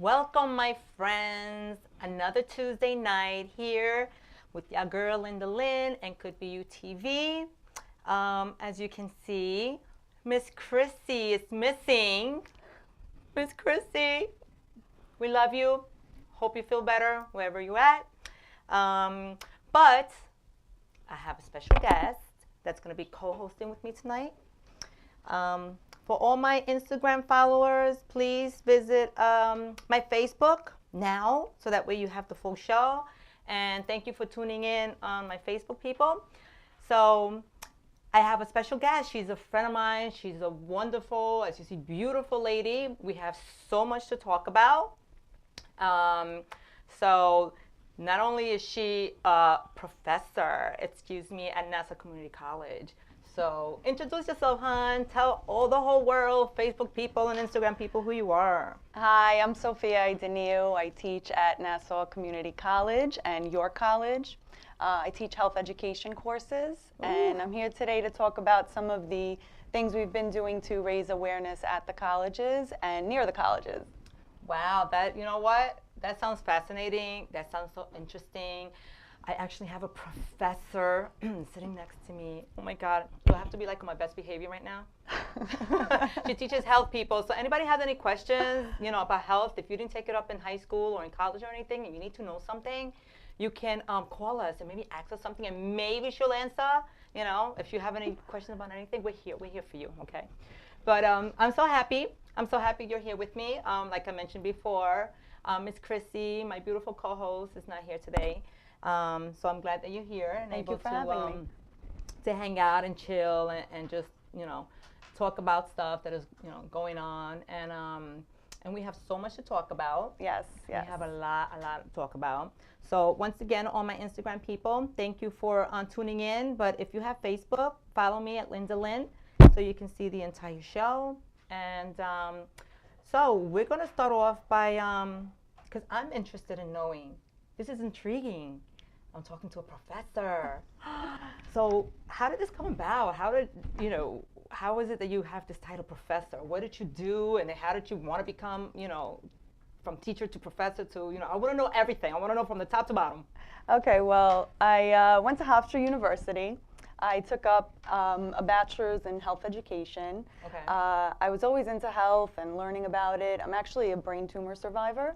Welcome, my friends. Another Tuesday night here with your girl Linda Lynn and Could Be You TV. As you can see, Miss Chrissy is missing. Miss Chrissy, we love you. Hope you feel better wherever you're at. But I have a special guest that's going to be co-hosting with me tonight. For all my Instagram followers, please visit my Facebook now, so that way you have the full show. And thank you for tuning in on my Facebook, people. So I have a special guest. She's a friend of mine. She's a wonderful, as you see, beautiful lady. We have so much to talk about. So not only is she a professor, at Nassau Community College. So introduce yourself, hon. Tell the whole world, Facebook people and Instagram people, who you are. Hi, I'm Sophia Ideneu. I teach at Nassau Community College and York College. I teach health education courses, and I'm here today to talk about some of the things we've been doing to raise awareness at the colleges and near the colleges. Wow, you know what? That sounds fascinating. That sounds so interesting. I actually have a professor sitting next to me. Oh my God, do I have to be like on my best behavior right now? She teaches health people. So anybody has any questions, about health, if you didn't take it up in high school or in college or anything, and you need to know something, you can call us and maybe ask us something, and maybe she'll answer. If you have any questions about anything, we're here. We're here for you, okay? But I'm so happy. I'm so happy you're here with me. Like I mentioned before, Miss Chrissy, my beautiful co-host, is not here today. So I'm glad that you're here and Thank able you for having me. to hang out and chill and just talk about stuff that is going on, and we have so much to talk about. Yes. We have a lot to talk about. So once again, all my Instagram people, thank you for tuning in. But if you have Facebook, follow me at Linda Lynn so you can see the entire show. And so we're gonna start off by because I'm interested in knowing. This is intriguing. I'm talking to a professor. So how did this come about? How is it that you have this title, professor? What did you do, and how did you want to become, from teacher to professor to, I want to know everything. I want to know from the top to bottom. Okay, well, I went to Hofstra University. I took up a bachelor's in health education. Okay. I was always into health and learning about it. I'm actually a brain tumor survivor.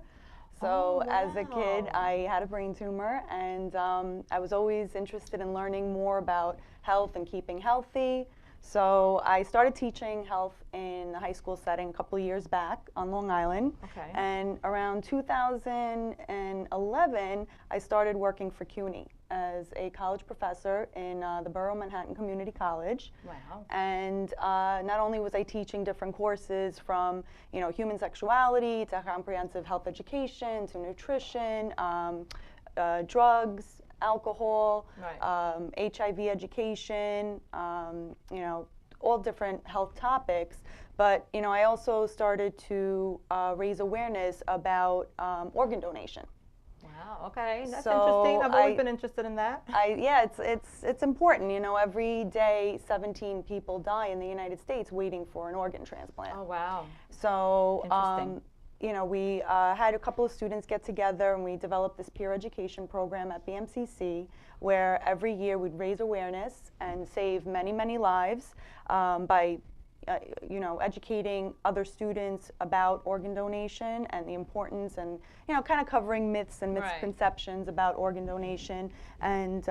So as a kid, I had a brain tumor, and I was always interested in learning more about health and keeping healthy. So I started teaching health in the high school setting a couple of years back on Long Island. Okay. And around 2011, I started working for CUNY as a college professor in the Borough Manhattan Community College. Wow. And not only was I teaching different courses from, human sexuality to comprehensive health education to nutrition, drugs, alcohol, Right. HIV education, all different health topics. But, I also started to raise awareness about organ donation. Wow. Okay. That's So interesting. I've always been interested in that. It's important. Every day 17 people die in the United States waiting for an organ transplant. Oh wow. So, Interesting. we had a couple of students get together and we developed this peer education program at BMCC where every year we'd raise awareness and save many, many lives by educating other students about organ donation and the importance and, kind of covering myths and Right. misconceptions about organ donation. And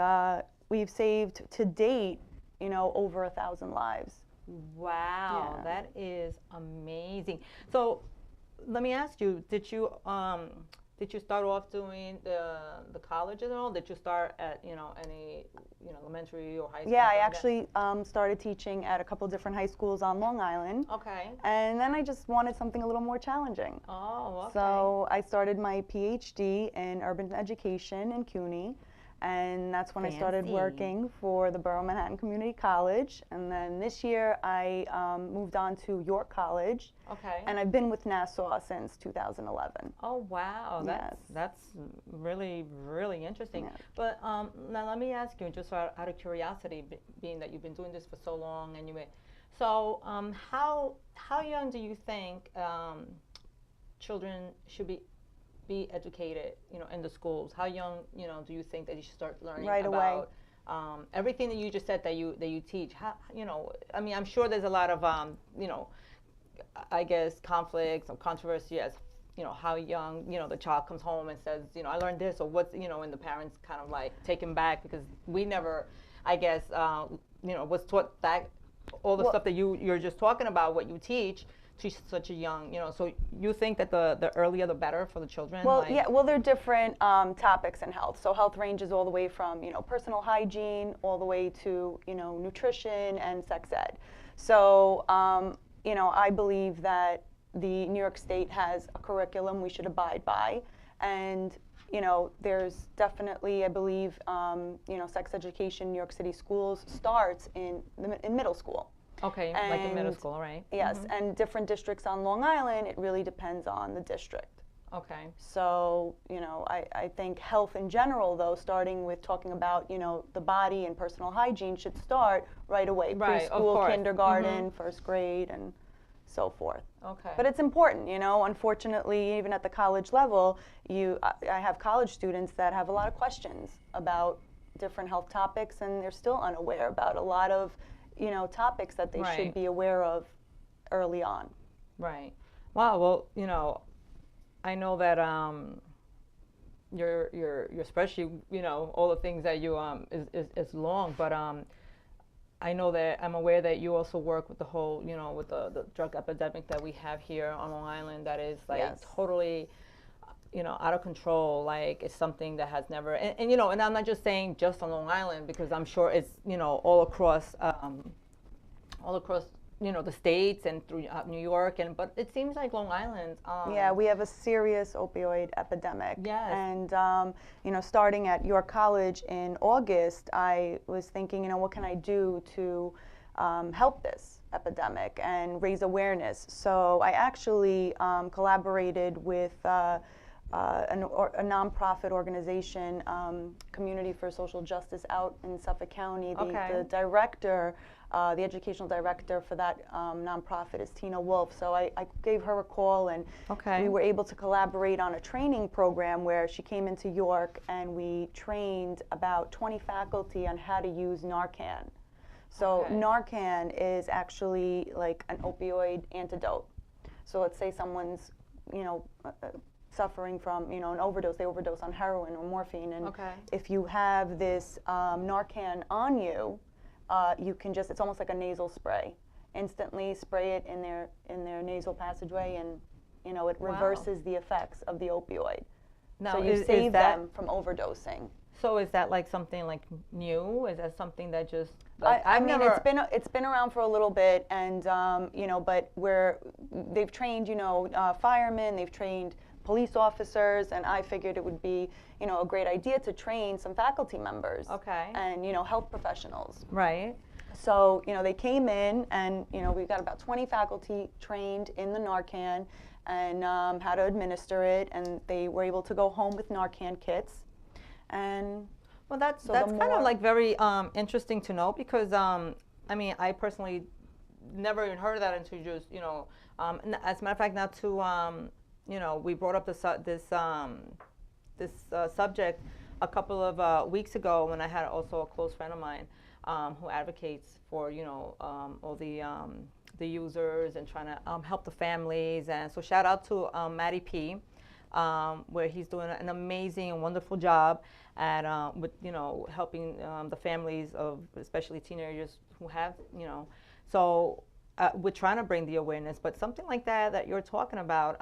we've saved to date, over 1,000 lives. Wow, Yeah. that is amazing. So, let me ask you: Did you start off doing the colleges and all? Did you start at any elementary or high school? Yeah, I something like actually started teaching at a couple different high schools on Long Island. that? Okay. And then I just wanted something a little more challenging. Oh, okay. So I started my PhD in urban education in CUNY. And that's when I started Fancy. working for the Borough Manhattan Community College. And then this year I moved on to York College. Okay. And I've been with Nassau since 2011. Oh wow, Yes. that's really really interesting. Yes. But now let me ask you, just out of curiosity, being that you've been doing this for so long, and how young do you think children should be educated, in the schools? How young, do you think that you should start learning Right away. about everything that you just said that you teach? How, I mean, I'm sure there's a lot of, I guess, conflicts or controversy as, how young, the child comes home and says, I learned this, or what's, and the parents kind of like take him back because we never, I guess, was taught that, all the stuff that you're just talking about, what you teach such a young, so you think that the earlier the better for the children? Well, yeah, well, there are different topics in health. So health ranges all the way from, personal hygiene all the way to, nutrition and sex ed. So, I believe that the New York State has a curriculum we should abide by. And, there's definitely, I believe, sex education in New York City schools starts in middle school. Okay, like in middle school, right? Yes, and different districts on Long Island, it really depends on the district. Okay. So, I think health in general, though, starting with talking about, the body and personal hygiene should start right away. Right, of preschool, course. kindergarten, first grade, and so forth. Okay. But it's important, unfortunately, even at the college level, I have college students that have a lot of questions about different health topics, and they're still unaware about a lot of topics that they should be aware of early on. Right. Wow. Well, I know that your spreadsheet, all the things that you is long, but I know that I'm aware that you also work with the whole, with the drug epidemic that we have here on Long Island that is like totally, out of control. Like it's something that has never, and I'm not just saying just on Long Island because I'm sure it's, all across, the states and through New York, but it seems like Long Island. Yeah, we have a serious opioid epidemic. Yes. And, starting at York College in August, I was thinking, what can I do to help this epidemic and raise awareness? So I actually collaborated with a nonprofit organization, Community for Social Justice out in Suffolk County. The director, the educational director for that nonprofit is Tina Wolf. So I gave her a call, and we were able to collaborate on a training program where she came into York, and we trained about 20 faculty on how to use Narcan. So Narcan is actually like an opioid antidote. So let's say someone's, suffering from, an overdose, they overdose on heroin or morphine, and if you have this Narcan on you, you can just, it's almost like a nasal spray. Instantly spray it in their nasal passageway, and it reverses the effects of the opioid. Now, so you save them from overdosing. So is that like something like new? Is that something that just? Like, I mean, it's been around for a little bit, and but they've trained firemen, they've trained police officers, and I figured it would be, a great idea to train some faculty members. And, health professionals. Right. So, they came in, and, we've got about 20 faculty trained in the Narcan and how to administer it, and they were able to go home with Narcan kits. And well, that's kind of like very interesting to know because, I mean, I personally never even heard of that until just, as a matter of fact, not to, we brought up this subject a couple of weeks ago when I had also a close friend of mine who advocates for all the users and trying to help the families. And so shout out to Matty P, where he's doing an amazing and wonderful job at with helping the families of especially teenagers who have so. We're trying to bring the awareness, but something like that you're talking about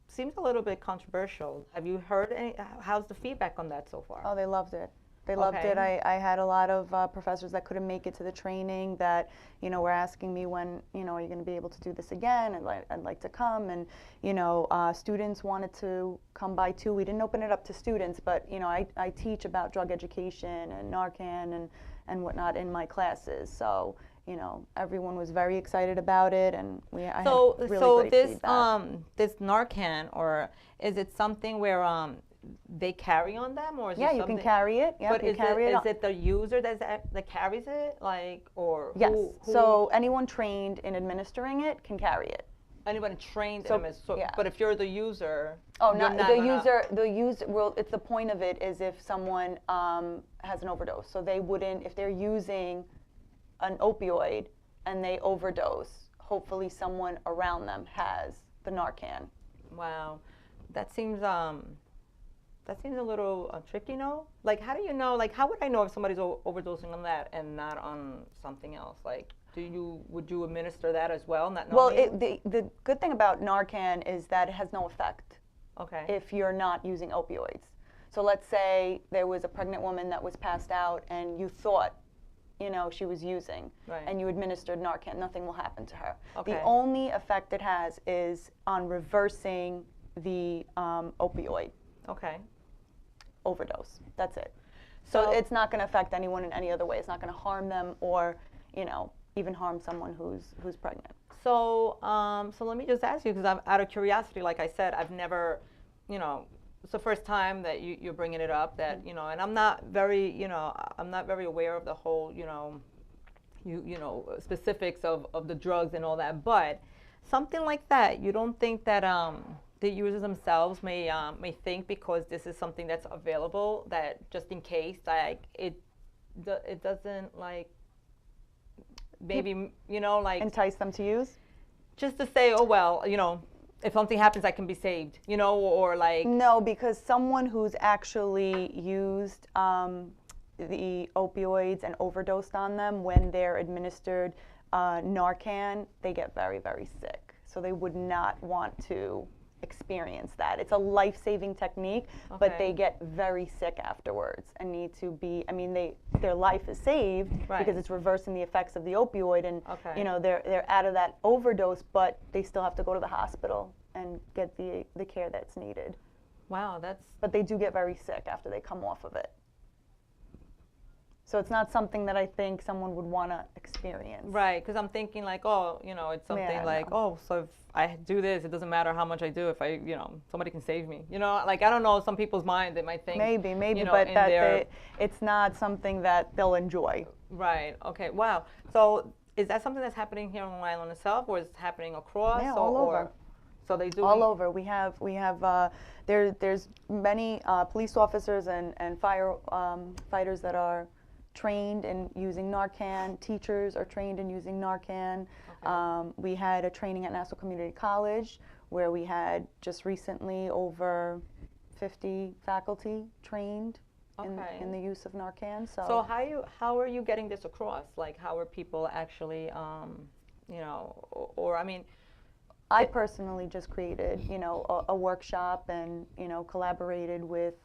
seems a little bit controversial. Have you heard any? How's the feedback on that so far? Oh, they loved it. They loved it. I had a lot of professors that couldn't make it to the training that, were asking me when, are you going to be able to do this again? I'd like to come. And, students wanted to come by too. We didn't open it up to students, but, I teach about drug education and Narcan and whatnot in my classes. So, everyone was very excited about it, and I had really great feedback. This Narcan, or is it something where they carry on them, or is yeah, it you can carry it. Yeah, but is it the user that carries it, like, or yes? who? So anyone trained in administering it can carry it. Anybody trained So, in them. So, yeah. but if you're the user, Oh, you're not not the gonna- user. The user. Well, it's the point of it is if someone has an overdose, so they wouldn't if they're using an opioid and they overdose. Hopefully, someone around them has the Narcan. Wow, that seems a little tricky. No, like how do you know? Like how would I know if somebody's overdosing on that and not on something else? Like, would you administer that as well? Not Well, knowing? the good thing about Narcan is that it has no effect Okay. if you're not using opioids. So let's say there was a pregnant woman that was passed out and you thought, she was using, Right. and you administered Narcan, nothing will happen to her. Okay. The only effect it has is on reversing the opioid Okay. overdose. That's it. So it's not going to affect anyone in any other way. It's not going to harm them or, even harm someone who's pregnant. So, so let me just ask you, because I'm out of curiosity. Like I said, I've never, it's the first time that you're bringing it up. That and I'm not very, I'm not very aware of the whole, specifics of the drugs and all that. But something like that, you don't think that the users themselves may think because this is something that's available that just in case, like it doesn't like. Maybe like Entice them to use? just to say, oh well, if something happens, I can be saved, or like. No, because someone who's actually used the opioids and overdosed on them, when they're administered Narcan, they get very, very sick. So they would not want to experience that. It's a life-saving technique, but Okay. they get very sick afterwards and need to be. Their life is saved Right. because it's reversing the effects of the opioid, and Okay. they're out of that overdose, but they still have to go to the hospital and get the care that's needed. Wow, that's. But they do get very sick after they come off of it. So it's not something that I think someone would want to experience. Right, because I'm thinking like, oh, it's something Yeah, like, no. oh, so if I do this, it doesn't matter how much I do. If I, somebody can save me. Like I don't know, some people's mind they might think. Maybe, you know, but in that their- it's not something that they'll enjoy. Right. Okay. Wow. So is that something that's happening here on Long Island itself, or is it happening across? Yeah, or, all over. Or, so they do. All over. We have there's many police officers and fire fighters that are trained in using Narcan. Teachers are trained in using Narcan. Okay. We had a training at Nassau Community College where we had just recently over 50 faculty trained Okay. in the use of Narcan. So how are you getting this across? Like how are people actually, or I mean. I personally just created, a workshop and, collaborated with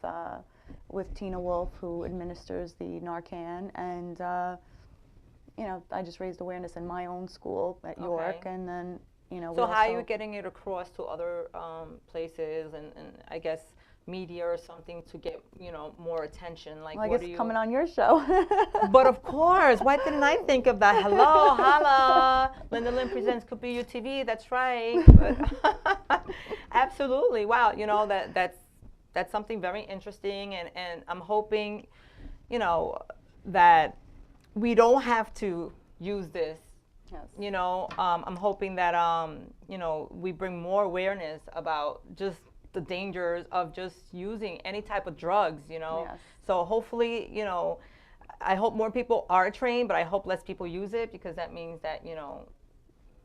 Tina Wolf, who administers the Narcan, and, I just raised awareness in my own school at York, Okay. and then, So how are you getting it across to other places and I guess media or something to get more attention? Like Well, I what guess do you? coming on your show. But of course, why didn't I think of that? Hello, holla. Linda Lynn presents Could Be You TV. That's right. But absolutely. Wow. That's something very interesting, and I'm hoping, that we don't have to use this. Yes. I'm hoping that we bring more awareness about just the dangers of just using any type of drugs. Yes. So hopefully, I hope more people are trained, but I hope less people use it, because that means that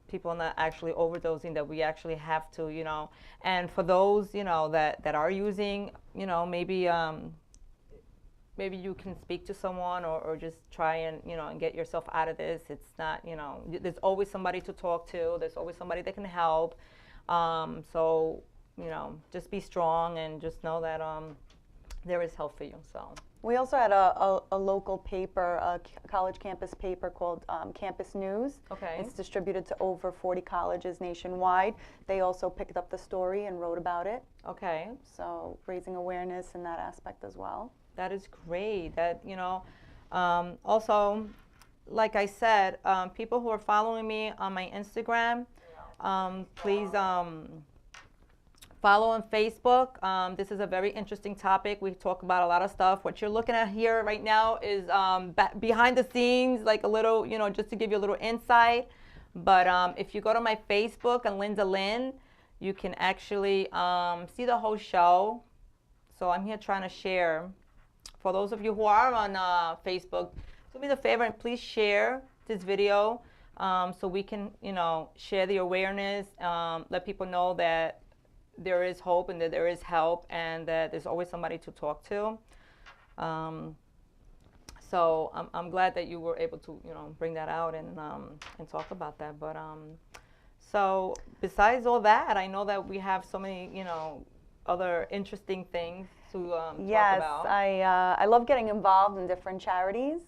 people are not actually overdosing, that we actually have to, and for those that are using, maybe you can speak to someone or just try and and get yourself out of this. It's not, there's always somebody to talk to, there's always somebody that can help. So just be strong and just know that there is help for you. So We also had a local paper, a college campus paper called Campus News. Okay. It's distributed to over 40 colleges nationwide. They also picked up the story and wrote about it. okay. So raising awareness in that aspect as well. That is great. That also, like I said, people who are following me on my Instagram, please follow on Facebook. This is a very interesting topic. We talk about a lot of stuff. What you're looking at here right now is behind the scenes, like a little, just to give you a little insight But if you go to my Facebook and Linda Lynn, you can actually see the whole show. So I'm here trying to share. For those of you who are on Facebook, do me the favor and please share this video so we can, share the awareness, let people know that there is hope and that there is help and that there's always somebody to talk to. So I'm glad that you were able to, bring that out and talk about that. But so besides all that, I know that we have so many, other interesting things to talk about. Yes, I love getting involved in different charities.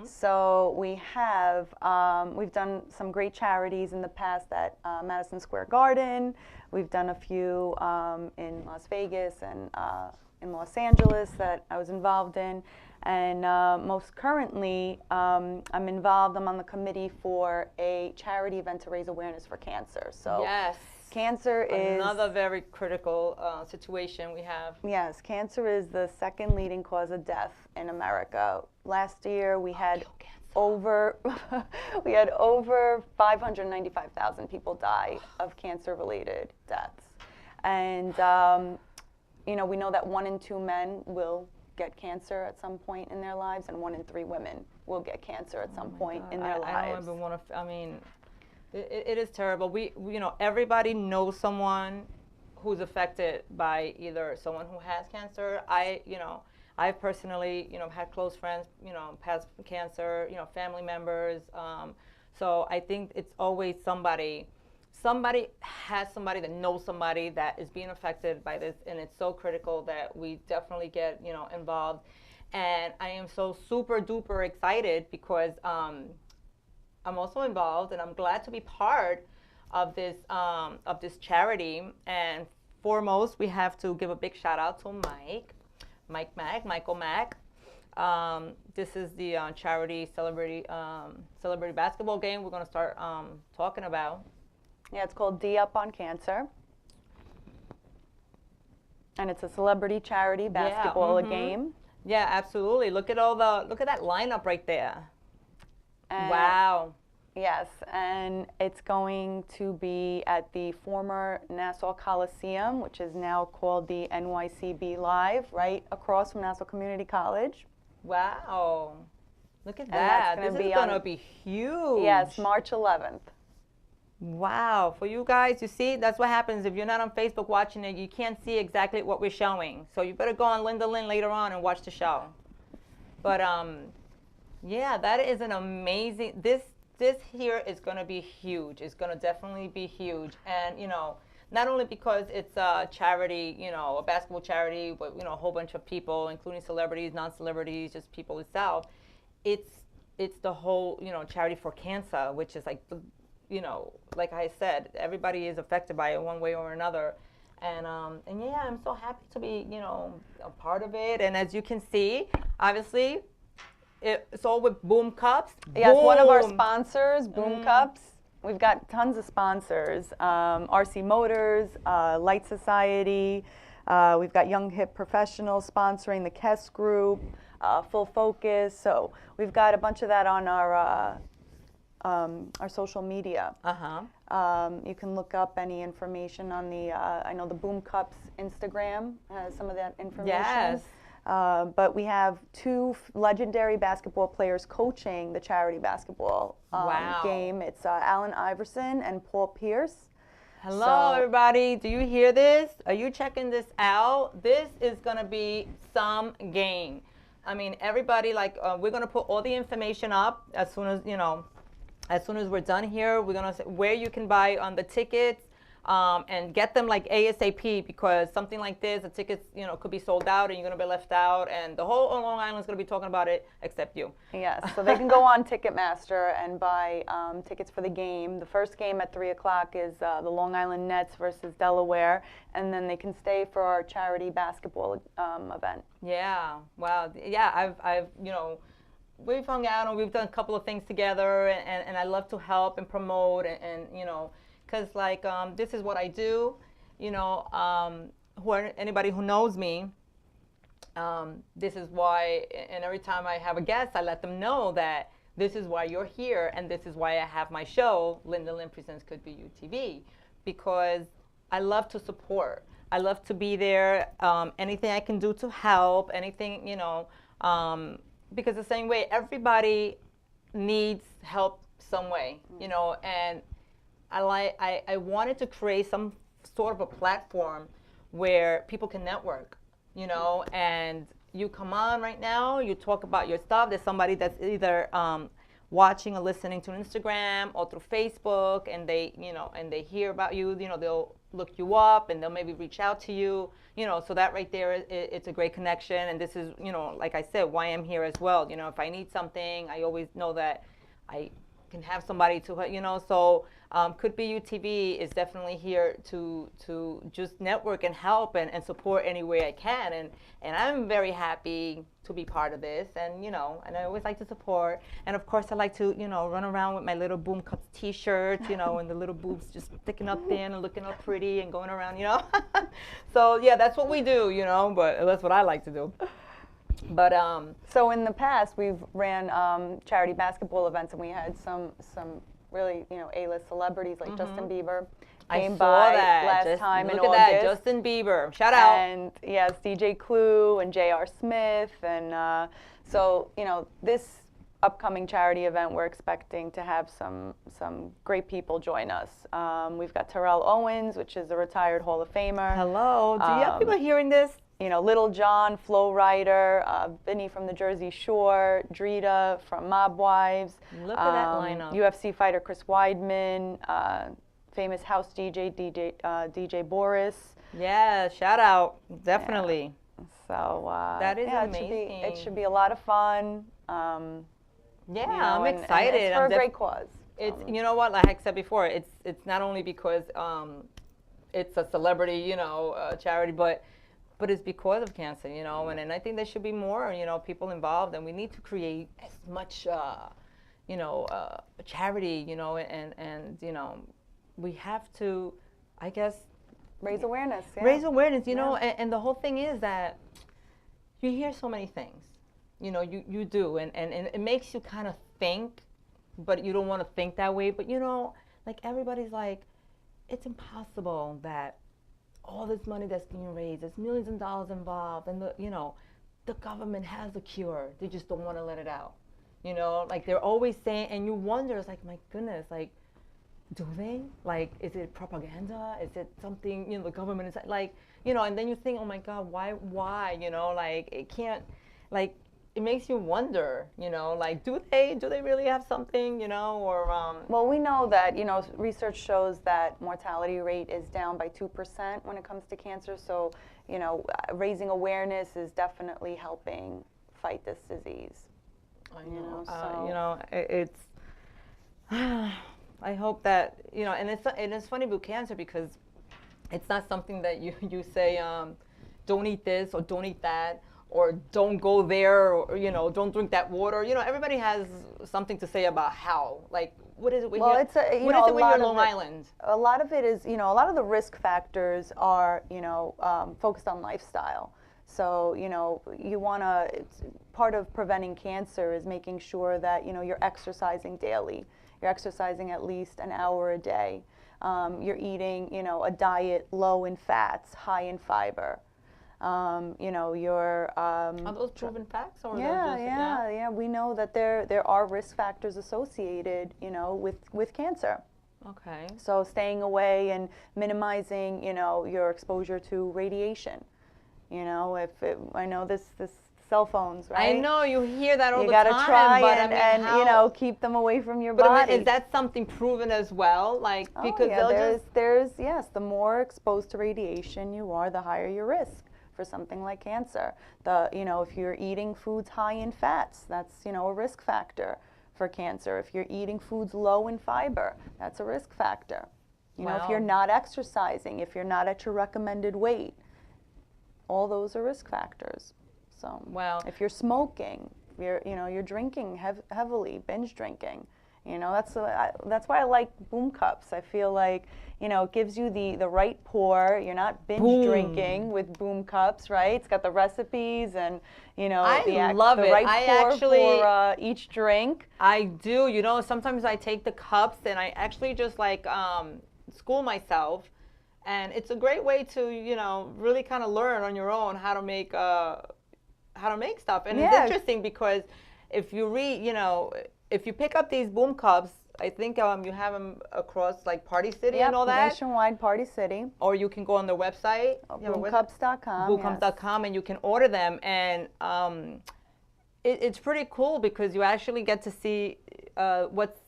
So we've done some great charities in the past at Madison Square Garden. We've done a few in Las Vegas and in Los Angeles that I was involved in. And most currently, I'm on the committee for a charity event to raise awareness for cancer. So yes. Cancer is another very critical situation we have. Yes, cancer is the second leading cause of death in America. Last year we had over 595,000 people die of cancer-related deaths, and we know that 1 in 2 men will get cancer at some point in their lives, and 1 in 3 women will get cancer at some point in their lives. I don't even want to. I mean. It is terrible. We everybody knows someone who's affected by either someone who has cancer. I personally, had close friends, passed cancer, family members. So I think it's always somebody has somebody that knows somebody that is being affected by this, and it's so critical that we definitely get, involved. And I am so super duper excited because I'm also involved, and I'm glad to be part of this charity. And foremost, we have to give a big shout out to Michael Mack. This is the charity celebrity basketball game we're going to start talking about. Yeah, it's called D Up on Cancer, and it's a celebrity charity basketball game. Yeah, absolutely. Look at that lineup right there. Wow. Yes, and it's going to be at the former Nassau Coliseum, which is now called the NYCB Live, right across from Nassau Community College. Wow. Look at that. This is going to be huge. Yes, March 11th. Wow. For you guys, you see, that's what happens if you're not on Facebook watching it. You can't see exactly what we're showing. So you better go on Linda Lynn later on and watch the show. But yeah, that is an amazing. This here is going to be huge. It's going to definitely be huge, and not only because it's a charity, a basketball charity, but a whole bunch of people, including celebrities, non-celebrities, just people itself. It's the whole charity for cancer, which is like like I said, everybody is affected by it one way or another. And yeah, I'm so happy to be a part of it. And as you can see, obviously. It's all with Boom Cups. Yes, one of our sponsors, Boom Cups. We've got tons of sponsors. RC Motors, Light Society. We've got Young Hip Professionals sponsoring the Kess Group, Full Focus. So we've got a bunch of that on our social media. You can look up any information on the, I know the Boom Cups Instagram has some of that information. Yes. But we have 2 legendary basketball players coaching the charity basketball game. It's Allen Iverson and Paul Pierce. Hello, everybody. Do you hear this? Are you checking this out? This is going to be some game. I mean, everybody, we're going to put all the information up as soon as, as soon as we're done here. We're going to say where you can buy on the tickets. And get them like ASAP, because something like this, the tickets, could be sold out and you're going to be left out, and the whole Long Island is going to be talking about it except you. Yes, so they can go on Ticketmaster and buy tickets for the game. The first game at 3 o'clock is the Long Island Nets versus Delaware, and then they can stay for our charity basketball event. Yeah, wow. Yeah, I've we've hung out and we've done a couple of things together, and I love to help and promote and because this is what I do, anybody who knows me, this is why, and every time I have a guest, I let them know that this is why you're here, and this is why I have my show, Linda Lynn Presents Could Be You TV, because I love to support. I love to be there. Anything I can do to help, anything, because the same way everybody needs help some way, and I wanted to create some sort of a platform where people can network, and you come on right now, you talk about your stuff. There's somebody that's either watching or listening to Instagram or through Facebook, and they hear about you. They'll look you up and they'll maybe reach out to you. So that right there, it's a great connection. And this is, like I said, why I'm here as well. If I need something, I always know that I can have somebody to, so Could Be You TV is definitely here to just network and help and support any way I can, and I'm very happy to be part of this, and and I always like to support, and of course I like to run around with my little Boom Cups t-shirts, and the little boobs just sticking up there and looking all pretty and going around, so yeah, that's what we do, but that's what I like to do. But so in the past we've ran charity basketball events, and we had some really A-list celebrities like Justin Bieber came by last time in August. Look at that, Justin Bieber, shout out. And yes, DJ Clue and J.R. Smith, and so this upcoming charity event we're expecting to have some great people join us. We've got Terrell Owens, which is a retired Hall of Famer. Hello, do you have people hearing this? Little John, Flo Rida, Vinny from the Jersey Shore, Drita from Mob Wives. Look at that lineup. UFC fighter Chris Weidman, famous house DJ Boris. Yeah, shout out, definitely. Yeah. So that is amazing. It should be a lot of fun. I'm excited. And it's for a great cause. It's what, like I said before, it's not only because it's a celebrity, charity, but it's because of cancer, and I think there should be more, people involved, and we need to create as much, charity, and we have to, I guess, raise awareness. Yeah. Raise awareness, and the whole thing is that you hear so many things, you do, and it makes you kind of think, but you don't want to think that way, but like everybody's like, it's impossible that all this money that's being raised, there's millions of dollars involved, and the government has a cure. They just don't want to let it out. Like they're always saying, and you wonder, it's like, my goodness, like, do they? Like, is it propaganda? Is it something, the government is like, and then you think, oh my God, why, like, it can't, like, it makes you wonder, like, do they really have something, or Well, we know that, research shows that mortality rate is down by 2% when it comes to cancer. So, raising awareness is definitely helping fight this disease. I know. It's. I hope that and it's funny about cancer because it's not something that you say, don't eat this or don't eat that, or don't go there, or don't drink that water. Everybody has something to say about how. Like, what is it when you're on Long Island? A lot of it is, a lot of the risk factors are, focused on lifestyle. So, you want to, part of preventing cancer is making sure that, you're exercising daily. You're exercising at least an hour a day. You're eating, a diet low in fats, high in fiber. You're are those proven facts, or yeah, we know that there are risk factors associated, with cancer. Okay. So staying away and minimizing, your exposure to radiation. I know this cell phones, right? I know you hear that all the time. You got to try and keep them away from your body. Is that something proven as well? Like, because there's yes, the more exposed to radiation you are, the higher your risk for something like cancer. If you're eating foods high in fats, that's a risk factor for cancer. If you're eating foods low in fiber, that's a risk factor. If you're not exercising, if you're not at your recommended weight, all those are risk factors. So if you're smoking, you're drinking heavily, binge drinking, You know, that's why I like Boom Cups. I feel like, you know, it gives you the right pour. You're not binge drinking with Boom Cups, right? It's got the recipes and, you know, I love the it. right I pour actually for each drink. I do. You know, sometimes I take the cups and I actually just like school myself, and it's a great way to, you know, really kind of learn on your own how to make stuff. And it's Yeah. interesting because if you read, you know, if you pick up these Boom Cups, I think you have them across like Party City Yep, and all that. nationwide, Party City. Or you can go on their website, Boomcups.com. boomcups.com, and you can order them. And it's pretty cool because you actually get to see what's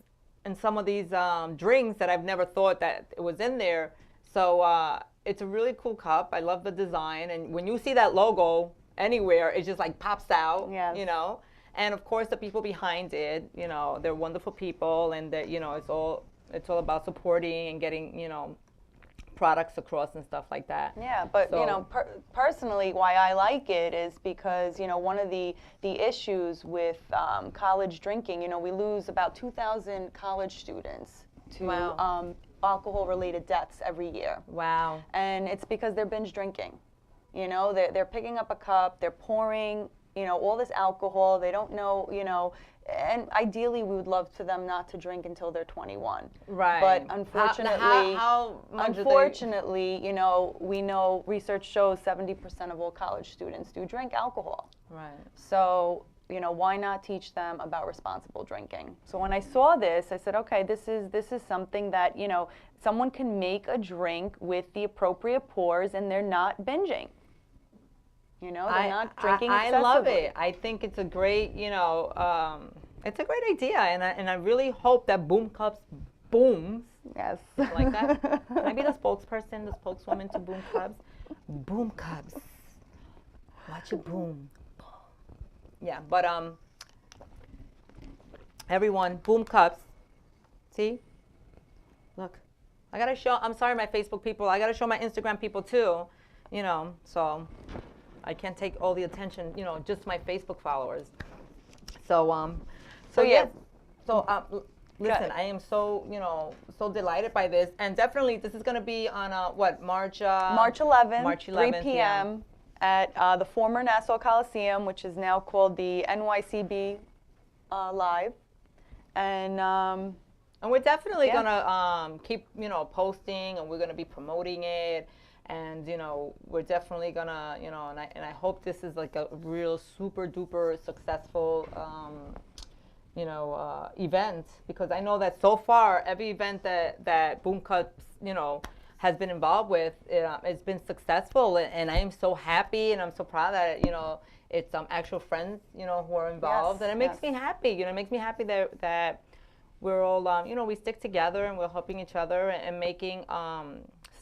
in some of these drinks that I've never thought that it was in there. So it's a really cool cup. I love the design. And when you see that logo anywhere, it just like pops out, Yes. you know. And of course, the people behind it, you know, they're wonderful people, and that, you know, it's all about supporting and getting, you know, products across and stuff like that. Yeah, but So- you know, personally, why I like it is because, you know, one of the issues with college drinking, you know, we lose about 2,000 college students to Wow. alcohol-related deaths every year, Wow. and it's because they're binge drinking. You know, they're picking up a cup, they're pouring, you know, all this alcohol. They don't know, you know, and ideally we would love for them not to drink until they're 21. Right. But unfortunately, how much do they- unfortunately, you know, we know research shows 70% of all college students do drink alcohol. Right. So, you know, why not teach them about responsible drinking? So when I saw this, I said, okay, this is something that, you know, someone can make a drink with the appropriate pours and they're not binging. You know, they're not drinking I excessively. love it. I think it's a great, you know, it's a great idea, and I really hope that Boom Cups booms. Yes. Like that. Can I be the spokesperson, the spokeswoman to Boom Cups? Boom Cups. Watch it boom. Yeah, but everyone, Boom Cups. See? Look. I gotta show, I'm sorry, my Facebook people, I gotta show my Instagram people too, you know, so I can't take all the attention, you know, just my Facebook followers. So, so yeah. yes. So, listen, Good. I am so, you know, so delighted by this, and definitely this is gonna be on what, March 11th, March 3 11th, p.m. at the former Nassau Coliseum, which is now called the NYCB Live. And we're definitely Yeah. gonna keep, you know, posting, and we're gonna be promoting it, and you know, we're definitely gonna, you know, and I hope this is like a real super duper successful, you know, event, because I know that so far every event that Boom Cups, you know, has been involved with, it's been successful, and I am so happy, and I'm so proud that, you know, it's actual friends, you know, who are involved, Yes, and it makes yes. me happy. You know, it makes me happy that we're all, you know, we stick together and we're helping each other and making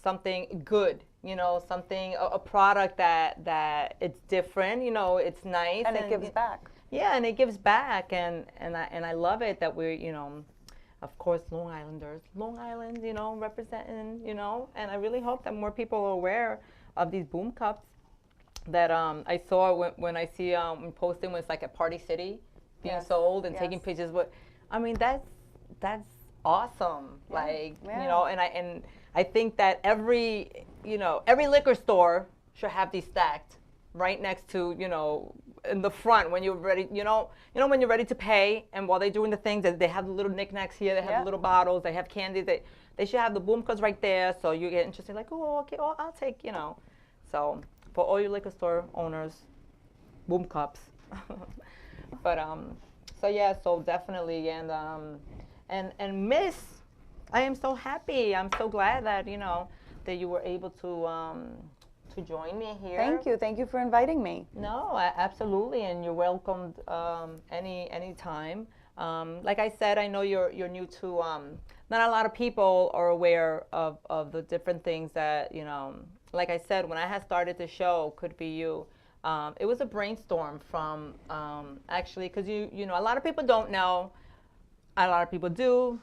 something good, you know, something, a product that it's different, you know, it's nice. And it gives back. Yeah, and it gives back, and I love it that we're, you know, of course, Long Island, you know, representing, you know, and I really hope that more people are aware of these Boom Cups that I saw when I see posting when it's like at Party City being Yes, sold and yes. taking pictures. But I mean, that's awesome. Yeah, Like, yeah. you know, and I think that every liquor store should have these stacked right next to, you know, in the front when you're ready, you know when you're ready to pay, and while they're doing the things, they have the little knickknacks here, they have Yeah. the little bottles, they have candy, they should have the Boom Cups right there, so you get interested, like, oh, okay, oh, I'll take, you know. So for all your liquor store owners, Boom Cups. But so yeah, so definitely, and Miss, I am so happy. I'm so glad that, you know, that you were able to join me here. Thank you for inviting me. No, absolutely, and you're welcomed any time. Like I said, I know you're new to. Not a lot of people are aware of the different things that, you know. Like I said, when I had started the show, Could Be You, it was a brainstorm from actually, because you know, a lot of people don't know. A lot of people don't,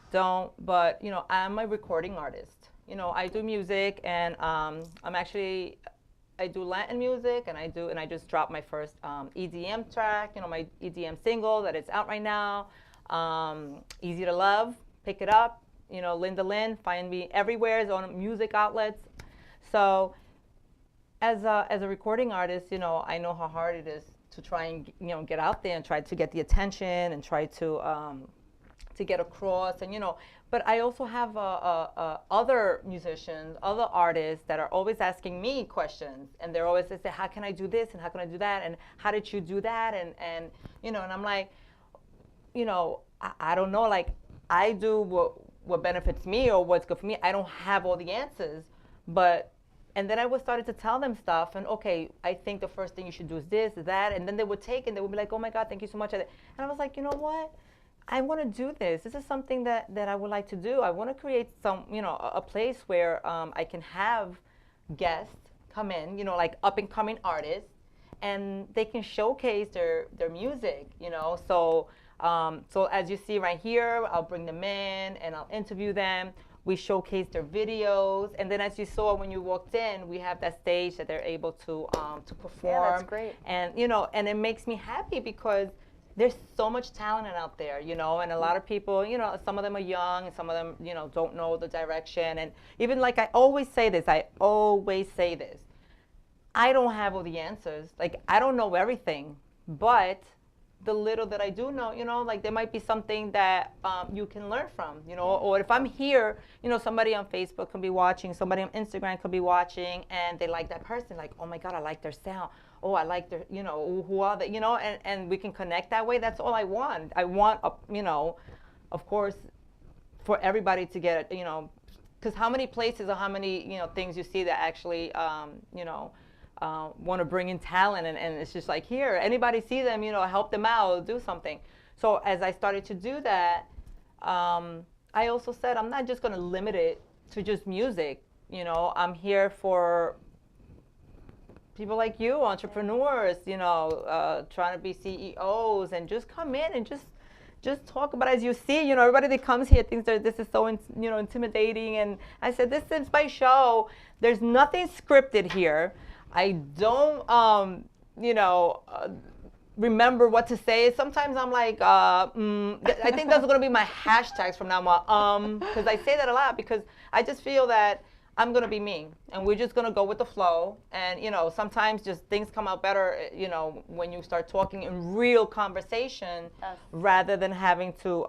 but you know, I'm a recording artist. You know, I do music, and I do Latin music, and I just dropped my first EDM track. You know, my EDM single that is out right now. Easy to love, pick it up. You know, Linda Lynn, find me everywhere. It's on music outlets. So as a recording artist, you know, I know how hard it is to try and, you know, get out there and try to get the attention and try to get across, and, you know, but I also have other musicians, other artists that are always asking me questions, and they're always, they say, how can I do this and how can I do that, and how did you do that, and you know, and I'm like, you know, I don't know, like, I do what benefits me or what's good for me. I don't have all the answers, but, and then I was started to tell them stuff, and okay, I think the first thing you should do is this, that, and then they would take and they would be like, oh my God, thank you so much. And I was like, you know what? I want to do this. This is something that I would like to do. I want to create some, you know, a place where I can have guests come in, you know, like up and coming artists, and they can showcase their music, you know. So so as you see right here, I'll bring them in and I'll interview them. We showcase their videos, and then as you saw when you walked in, we have that stage that they're able to perform. Yeah, that's great. And you know, and it makes me happy because there's so much talent out there, you know, and a lot of people, you know, some of them are young and some of them, you know, don't know the direction. And even like I always say this, I don't have all the answers. Like, I don't know everything, but the little that I do know, you know, like there might be something that you can learn from, you know, or if I'm here, you know, somebody on Facebook can be watching, somebody on Instagram could be watching, and they like that person, like, oh my God, I like their sound. Oh, I like their, you know, who are they, you know, and we can connect that way. That's all I want. I want, you know, of course, for everybody to get, you know, because how many places or how many, you know, things you see that actually, you know, want to bring in talent, and it's just like, here, anybody see them, you know, help them out, do something. So as I started to do that, I also said, I'm not just going to limit it to just music. You know, I'm here for people like you, entrepreneurs, you know, trying to be CEOs, and just come in and just talk about it. As you see, you know, everybody that comes here thinks that this is so, you know, intimidating. And I said, this is my show. There's nothing scripted here. I don't, you know, remember what to say. Sometimes I'm like, I think those are going to be my hashtags from now on, because I say that a lot, because I just feel that I'm going to be me, and we're just going to go with the flow. And, you know, sometimes just things come out better, you know, when you start talking in real conversation, Yes. rather than having to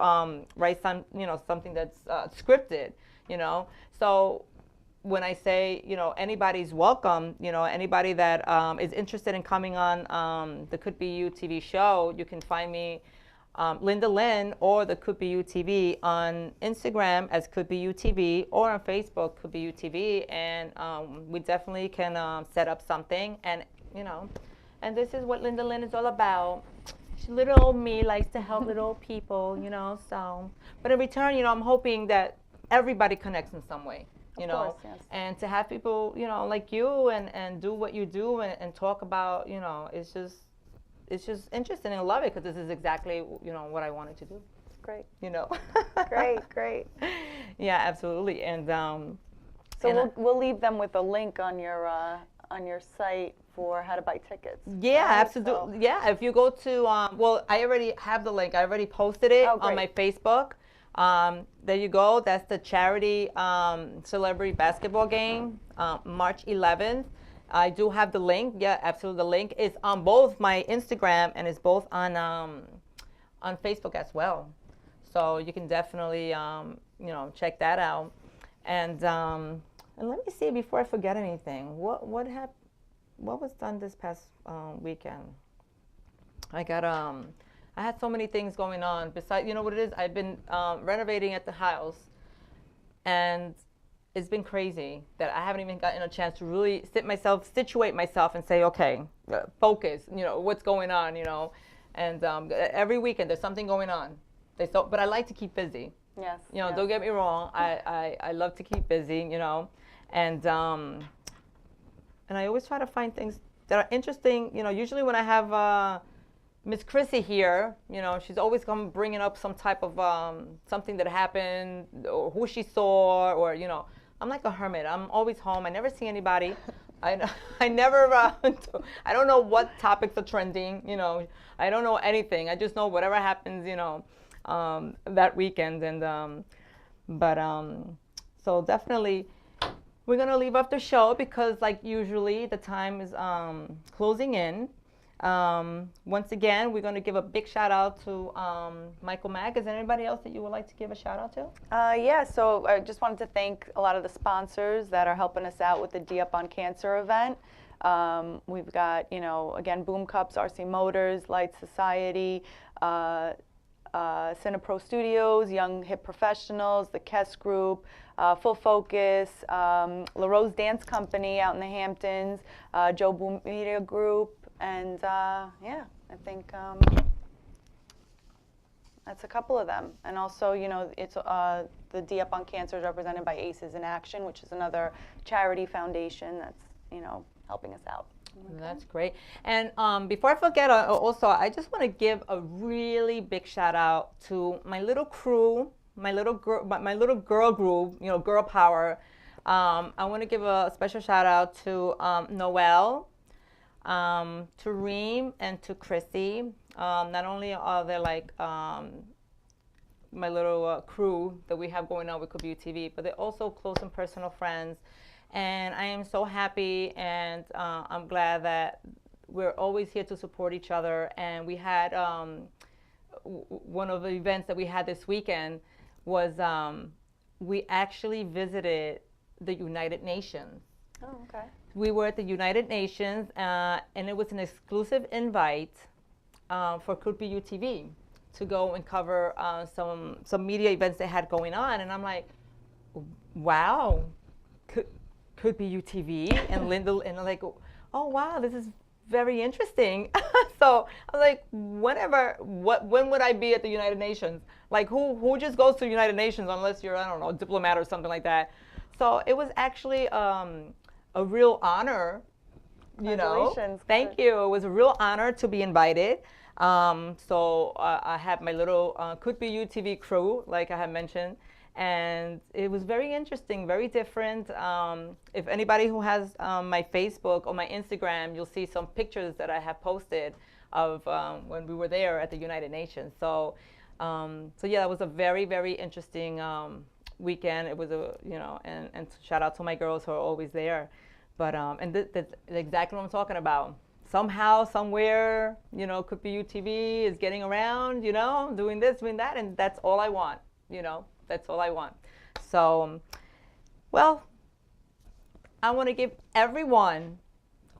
write some, you know, something that's scripted, you know. So when I say, you know, anybody's welcome, you know, anybody that is interested in coming on the Could Be You TV show, you can find me, Linda Lynn, or the Could Be You TV on Instagram as Could Be You TV, or on Facebook, Could Be You TV, and we definitely can set up something. And, you know, and this is what Linda Lynn is all about. Little old me likes to help little old people, you know, so. But in return, you know, I'm hoping that everybody connects in some way. You know, Of course, yes. and to have people, you know, like you, and do what you do, and talk about, you know, it's just interesting, and I love it, because this is exactly, you know, what I wanted to do. Great. You know. Great. Yeah, absolutely. And So and we'll leave them with a link on your site for how to buy tickets. yeah, Right? absolutely. Yeah, if you go to well, I already have the link. I already posted it Oh, on my great. Facebook. There you go. That's the charity celebrity basketball game, March 11th. I do have the link. Yeah, absolutely. The link is on both my Instagram, and it's both on Facebook as well. So you can definitely you know, check that out. And let me see before I forget anything. What was done this past weekend? I had so many things going on. Besides, you know what it is? I've been renovating at the house, and it's been crazy that I haven't even gotten a chance to really situate myself and say, okay, focus, you know, what's going on, you know. And every weekend there's something going on. But I like to keep busy. Yes. You know, yes. don't get me wrong. I love to keep busy, you know, and I always try to find things that are interesting. You know, usually when I have Miss Chrissy here, you know, she's always come bringing up some type of something that happened, or who she saw, or, you know, I'm like a hermit. I'm always home. I never see anybody. I never, I don't know what topics are trending, you know. I don't know anything. I just know whatever happens, you know. that weekend. So definitely, we're gonna leave off the show because, like usually, the time is closing in. Once again, we're going to give a big shout out to Michael Mack. Is there anybody else that you would like to give a shout out to? Yeah, so I just wanted to thank a lot of the sponsors that are helping us out with the D Up on Cancer event. We've got, again, Boom Cups, RC Motors, Light Society, Cinepro Studios, Young Hip Professionals, the Kess Group, Full Focus, La Rose Dance Company out in the Hamptons, Joe Boom Media Group, and yeah, I think that's a couple of them. And also, it's the D Up on Cancer is represented by Aces in Action, which is another charity foundation that's, helping us out. Okay. That's great. And before I forget, also, I just want to give a really big shout out to my little crew, my little girl group, Girl Power. I want to give a special shout out to Noelle, to Reem, and to Chrissy. Not only are they like my little crew that we have going on with Could Be You TV, but they're also close and personal friends. And I am so happy, and I'm glad that we're always here to support each other. And we had one of the events that we had this weekend was we actually visited the United Nations. Oh, okay. We were at the United Nations, and it was an exclusive invite for Could Be You TV to go and cover some media events they had going on. And I'm like, wow. Could Be You TV, and Linda, and I'm like, oh wow, this is very interesting. So I was like, when would I be at the United Nations? Like, who just goes to the United Nations unless you're, I don't know, a diplomat or something like that? So it was actually a real honor, Congratulations. Thank you. It was a real honor to be invited. So I had my little Could Be You TV crew, like I had mentioned. And it was very interesting, very different. If anybody who has my Facebook or my Instagram, you'll see some pictures that I have posted of when we were there at the United Nations. So yeah, it was a very, very interesting weekend. It was and shout out to my girls who are always there. But and that's exactly what I'm talking about. Somehow, somewhere, Could Be You TV is getting around, doing this, doing that, and that's all I want, That's all I want. So, well, I want to give everyone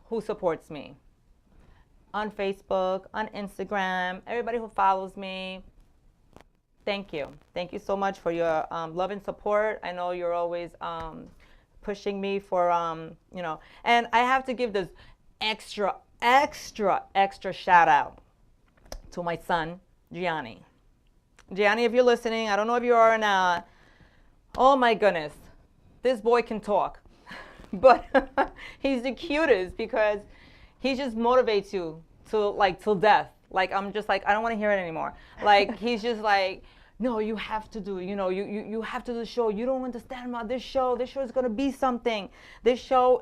who supports me on Facebook, on Instagram, everybody who follows me, thank you. Thank you so much for your love and support. I know you're always pushing me for, and I have to give this extra shout out to my son, Gianni. Gianni, if you're listening, I don't know if you are or not. Oh my goodness, this boy can talk. But he's the cutest because he just motivates you till death. Like, I'm just like, I don't want to hear it anymore. Like, he's just like, no, you have to do, you have to do the show. You don't understand about this show. This show is going to be something. This show,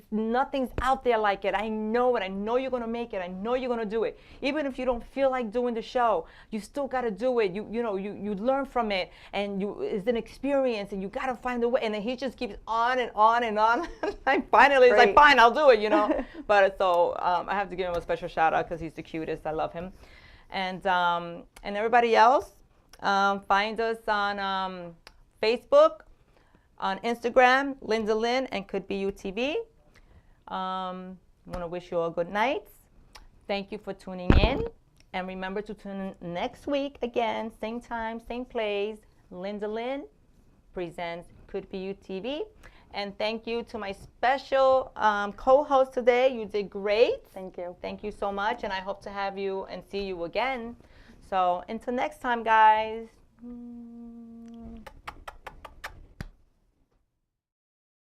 nothing's out there like it. I know it. I know you're going to make it. I know you're going to do it. Even if you don't feel like doing the show, you still got to do it. You learn from it, and it's an experience, and you got to find a way. And then he just keeps on and on and on. And finally, it's like, fine, I'll do it, But so I have to give him a special shout out because he's the cutest. I love him. And everybody else, find us on Facebook, on Instagram, Linda Lynn and Could Be You TV. I want to wish you all good nights. Thank you for tuning in. And remember to tune in next week again, same time, same place. Linda Lynn presents Could Be You TV. And thank you to my special co-host today. You did great. Thank you. Thank you so much. And I hope to have you and see you again. So until next time, guys.